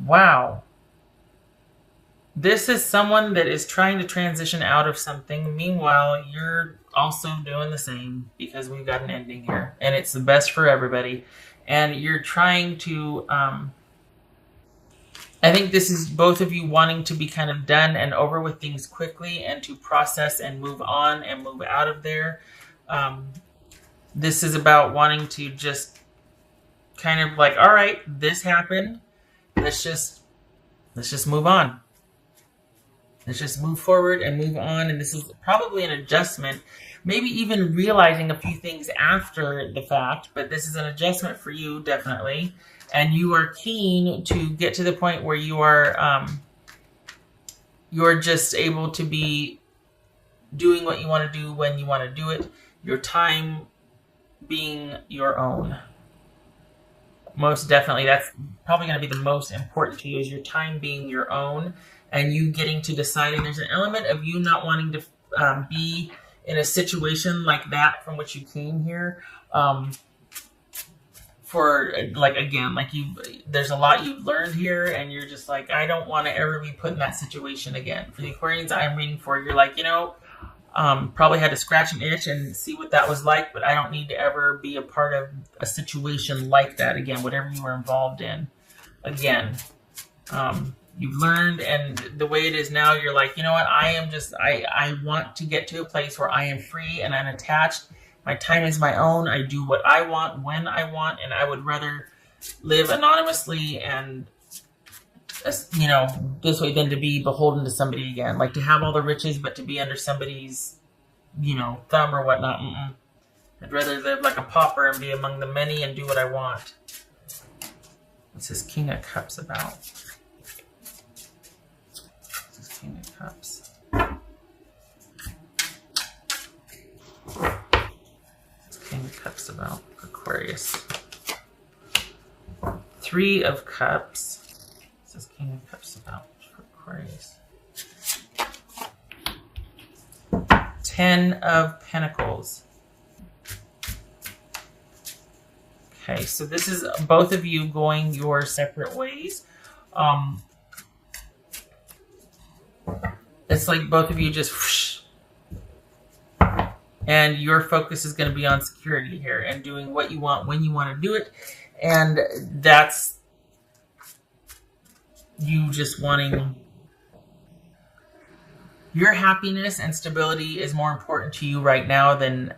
Wow. This is someone that is trying to transition out of something. Meanwhile, you're also doing the same because we've got an ending here. And it's the best for everybody. And you're trying to... I think this is both of you wanting to be kind of done and over with things quickly and to process and move on and move out of there. This is about wanting to just kind of like, all right, this happened. Let's just move on. Let's just move forward and move on. And this is probably an adjustment, maybe even realizing a few things after the fact, but this is an adjustment for you, definitely. And you are keen to get to the point where you're just able to be doing what you want to do when you want to do it. Your time being your own. Most definitely, that's probably going to be the most important to you, is your time being your own and you getting to decide. And there's an element of you not wanting to be in a situation like that from which you came here. For like, again, like there's a lot you've learned here and you're just like, I don't want to ever be put in that situation again. For the Aquarians I'm reading for, you're like, probably had to scratch an itch and see what that was like, but I don't need to ever be a part of a situation like that again, whatever you were involved in. Again, you've learned, and the way it is now, you're like, you know what, I want to get to a place where I am free and unattached. My time is my own. I do what I want when I want, and I would rather live anonymously and, this way than to be beholden to somebody again. Like to have all the riches, but to be under somebody's, thumb or whatnot. I'd rather live like a pauper and be among the many and do what I want. What's this King of Cups about? What's this King of Cups? King of Cups about Aquarius. Three of Cups. What's this King of Cups about for Aquarius? 10 of Pentacles. Okay, so this is both of you going your separate ways. It's like both of you just whoosh, and your focus is going to be on security here and doing what you want when you want to do it. And that's you just wanting your happiness and stability is more important to you right now than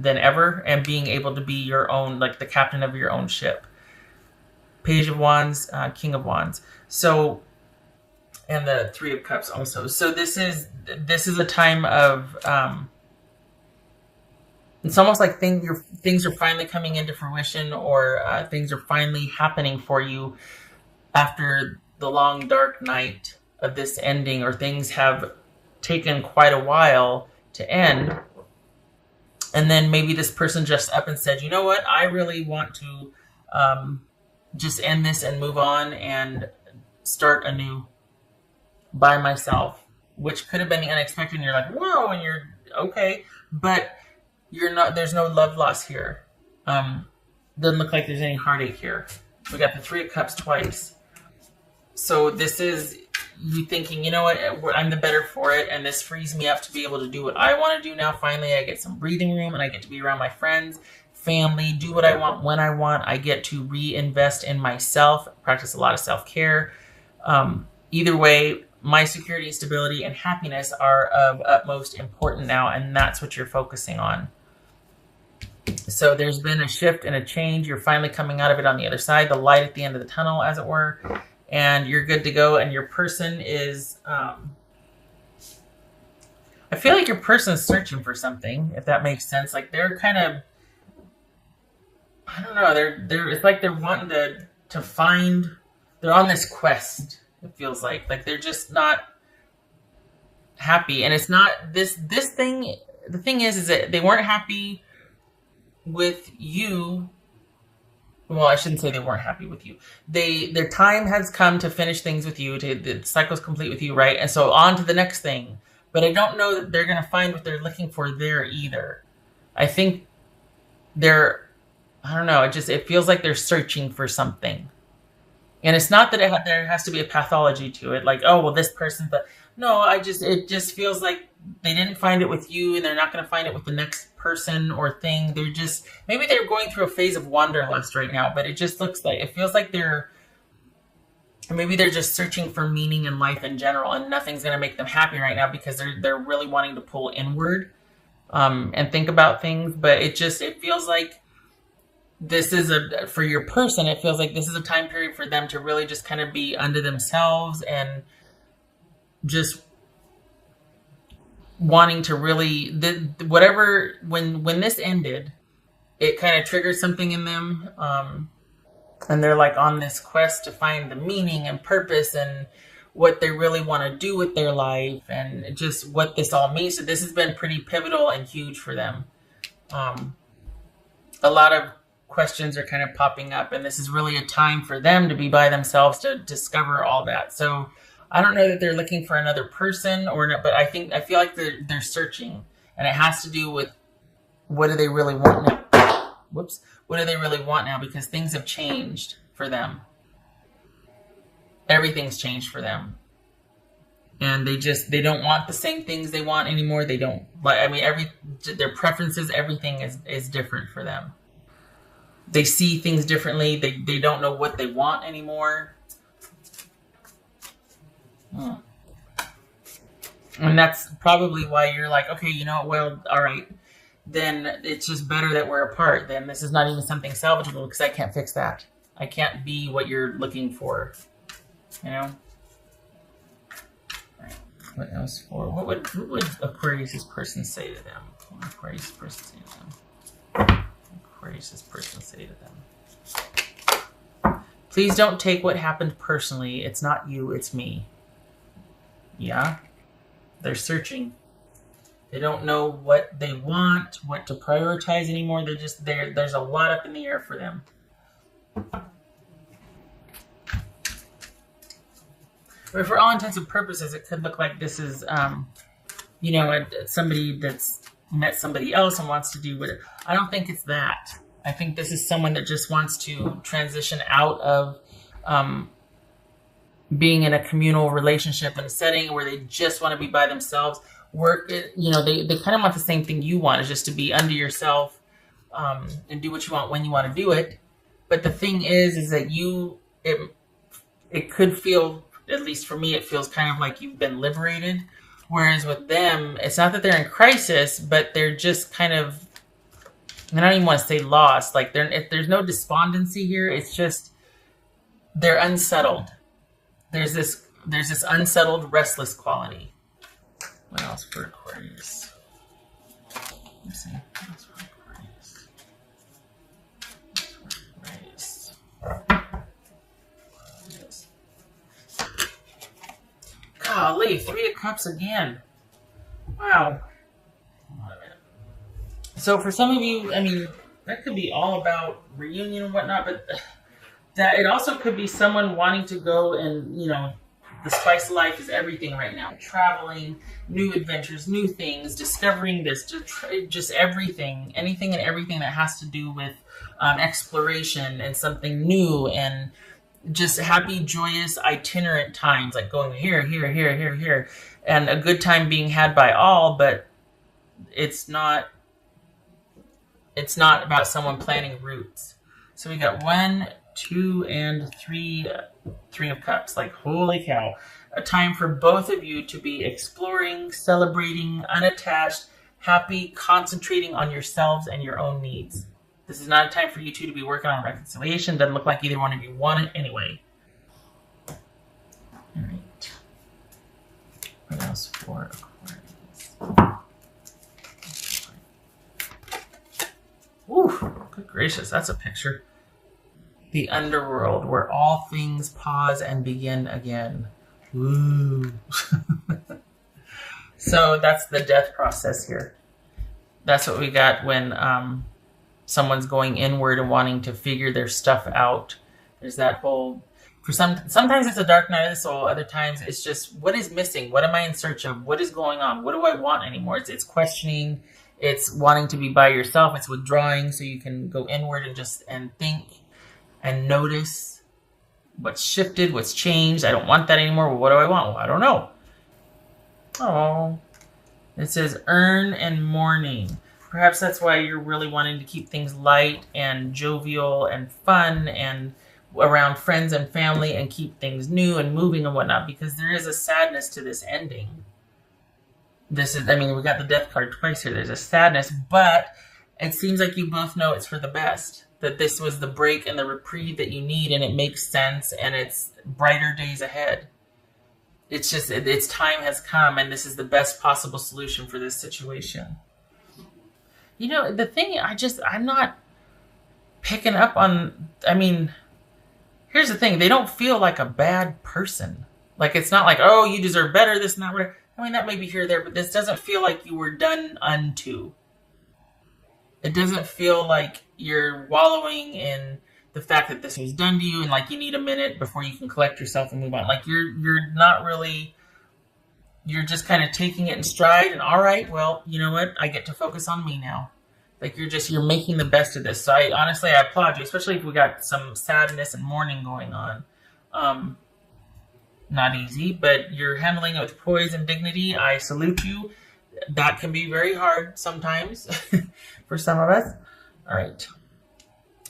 ever, and being able to be your own, like the captain of your own ship. Page of Wands, King of Wands. So, and the Three of Cups also. So this is a time of it's almost like things are finally coming into fruition, or things are finally happening for you after the long dark night of this ending, or things have taken quite a while to end. And then maybe this person just up and said, you know what, I really want to just end this and move on and start anew by myself, which could have been the unexpected. And you're like, whoa, and you're okay, but you're not. There's no love loss here. Doesn't look like there's any heartache here. We got the Three of Cups twice. So this is you thinking, you know what, I'm the better for it, and this frees me up to be able to do what I want to do now. Finally, I get some breathing room, and I get to be around my friends, family, do what I want when I want. I get to reinvest in myself, practice a lot of self-care. Either way, my security, stability, and happiness are of utmost importance now, and that's what you're focusing on. So there's been a shift and a change. You're finally coming out of it on the other side, the light at the end of the tunnel, as it were, and you're good to go. And your person is, I feel like your person is searching for something, if that makes sense. Like they're kind of, I don't know, they're it's like they're wanting to find, they're on this quest, it feels like they're just not happy. And it's not this thing, the thing is that they weren't happy with you. Well, I shouldn't say they weren't happy with you. Their time has come to finish things with you. The cycle's complete with you, right? And so on to the next thing. But I don't know that they're going to find what they're looking for there either. I think I don't know. It feels like they're searching for something. And it's not that there has to be a pathology to it, like, oh, well, this person, but no, it just feels like they didn't find it with you, and they're not going to find it with the next person or thing. They're just, maybe they're going through a phase of wanderlust right now, but it just looks like, it feels like maybe they're just searching for meaning in life in general, and nothing's going to make them happy right now because they're really wanting to pull inward, and think about things. But it feels like this is for your person, it feels like this is a time period for them to really just kind of be unto themselves, and just wanting to really, whatever, when this ended, it kind of triggered something in them, and they're like on this quest to find the meaning and purpose and what they really want to do with their life, and just what this all means. So this has been pretty pivotal and huge for them. A lot of questions are kind of popping up, and this is really a time for them to be by themselves to discover all that. So I don't know that they're looking for another person or not, but I feel like they're searching, and it has to do with what do they really want now. Whoops. What do they really want now? Because things have changed for them. Everything's changed for them. And they don't want the same things they want anymore. They don't, their preferences, everything is different for them. They see things differently. They don't know what they want anymore. And that's probably why you're like, okay, well, all right, then it's just better that we're apart. Then this is not even something salvageable because I can't fix that. I can't be what you're looking for, Right. What else for? What would Aquarius' person say to them? What would Aquarius' person say to them? Aquarius' person say to them? Please don't take what happened personally. It's not you, it's me. Yeah? They're searching. They don't know what they want, what to prioritize anymore. They're just there. There's a lot up in the air for them. But for all intents and purposes, it could look like this is, somebody that's met somebody else and wants to do whatever. I don't think it's that. I think this is someone that just wants to transition out of being in a communal relationship in a setting where they just want to be by themselves. They kind of want the same thing you want, is just to be under yourself, and do what you want when you want to do it. But the thing is that it could feel, at least for me, it feels kind of like you've been liberated. Whereas with them, it's not that they're in crisis, but they're just kind of, I don't even want to say lost. Like there's no despondency here. It's just they're unsettled. There's this unsettled, restless quality. What else for Aquarius? Let's see. What else for Aquarius? Golly, 3 of Cups again. Wow. So for some of you, that could be all about reunion and whatnot, but that it also could be someone wanting to go and, the spice of life is everything right now. Traveling, new adventures, new things, discovering this, just everything. Anything and everything that has to do with exploration and something new, and just happy, joyous, itinerant times, like going here, here, here, here, here. And a good time being had by all, but it's not about someone planning routes. So we got 1, 2, and 3 of Cups. Like, holy cow. A time for both of you to be exploring, celebrating, unattached, happy, concentrating on yourselves and your own needs. This is not a time for you two to be working on reconciliation. Doesn't look like either one of you want it anyway. All right. What else for Aquarius? Ooh, good gracious, that's a picture. The underworld, where all things pause and begin again. Woo. So that's the death process here. That's what we got when someone's going inward and wanting to figure their stuff out. There's that whole, sometimes it's a dark night of the soul. Other times it's just, what is missing? What am I in search of? What is going on? What do I want anymore? It's questioning. It's wanting to be by yourself. It's withdrawing so you can go inward and think and notice What's shifted? What's changed? I don't want that anymore. Well, what do I want? Well, I don't know. Oh, it says earn and mourning. Perhaps that's why you're really wanting to keep things light and jovial and fun and around friends and family and keep things new and moving and whatnot, because there is a sadness to this ending. This is, I mean, we got the death card twice here. There's a sadness, but it seems like you both know it's for the best. That this was the break and the reprieve that you need, and it makes sense, and it's brighter days ahead. It's just, its time has come, and this is the best possible solution for this situation. You know, the thing, I'm not picking up on, I mean, here's the thing. They don't feel like a bad person. Like, it's not like, oh, you deserve better, this and that, whatever. I mean, that may be here or there, but this doesn't feel like you were done unto. It doesn't feel like you're wallowing in the fact that this was done to you and like you need a minute before you can collect yourself and move on. Like you're not really, you're just kind of taking it in stride and all right, well, you know what? I get to focus on me now. Like you're making the best of this. So I applaud you, especially if we got some sadness and mourning going on. Not easy, but you're handling it with poise and dignity. I salute you. That can be very hard sometimes for some of us. All right.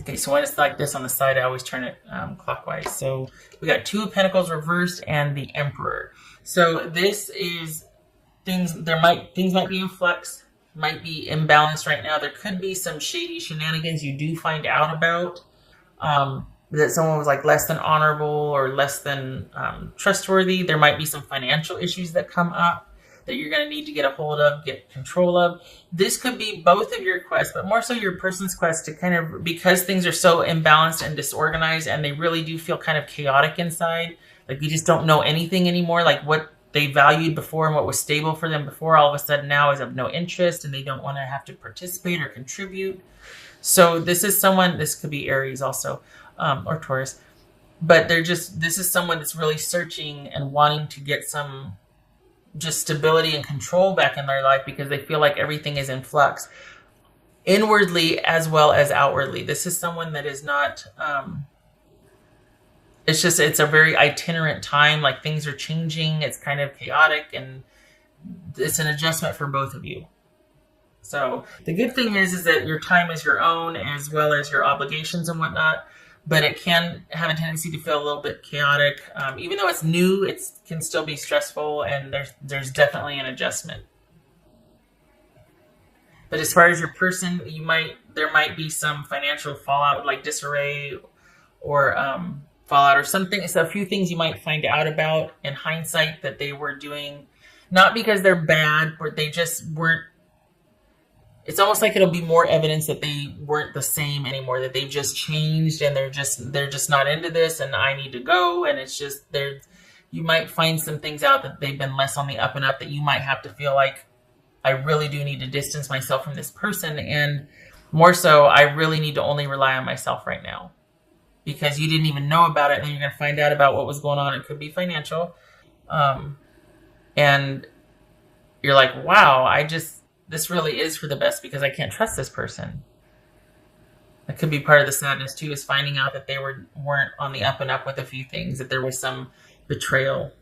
Okay, so when it's like this on the side, I always turn it clockwise. So we got Two of Pentacles reversed and the Emperor. So this is things might be in flux, might be imbalanced right now. There could be some shady shenanigans you do find out about. That someone was like less than honorable or less than trustworthy. There might be some financial issues that come up that you're going to need to get a hold of, get control of. This could be both of your quests, but more so your person's quest to kind of, because things are so imbalanced and disorganized and they really do feel kind of chaotic inside, like you just don't know anything anymore, like what they valued before and what was stable for them before all of a sudden now is of no interest and they don't want to have to participate or contribute. So this is someone, this could be Aries also, or Taurus, but this is someone that's really searching and wanting to get some just stability and control back in their life because they feel like everything is in flux inwardly as well as outwardly. This is someone that is not, it's a very itinerant time. Like things are changing. It's kind of chaotic and it's an adjustment for both of you. So the good thing is that your time is your own as well as your obligations and whatnot. But it can have a tendency to feel a little bit chaotic. Even though it's new, it can still be stressful, and there's definitely an adjustment. But as far as your person, there might be some financial fallout, like disarray, or fallout, or something. It's a few things you might find out about in hindsight that they were doing, not because they're bad, but they just weren't. It's almost like it'll be more evidence that they weren't the same anymore, that they've just changed and they're just not into this and I need to go. And it's just you might find some things out that they've been less on the up and up that you might have to feel like I really do need to distance myself from this person. And more so, I really need to only rely on myself right now because you didn't even know about it. And then you're going to find out about what was going on. It could be financial. And you're like, wow, this really is for the best because I can't trust this person. That could be part of the sadness too, is finding out that they weren't on the up and up with a few things, that there was some betrayal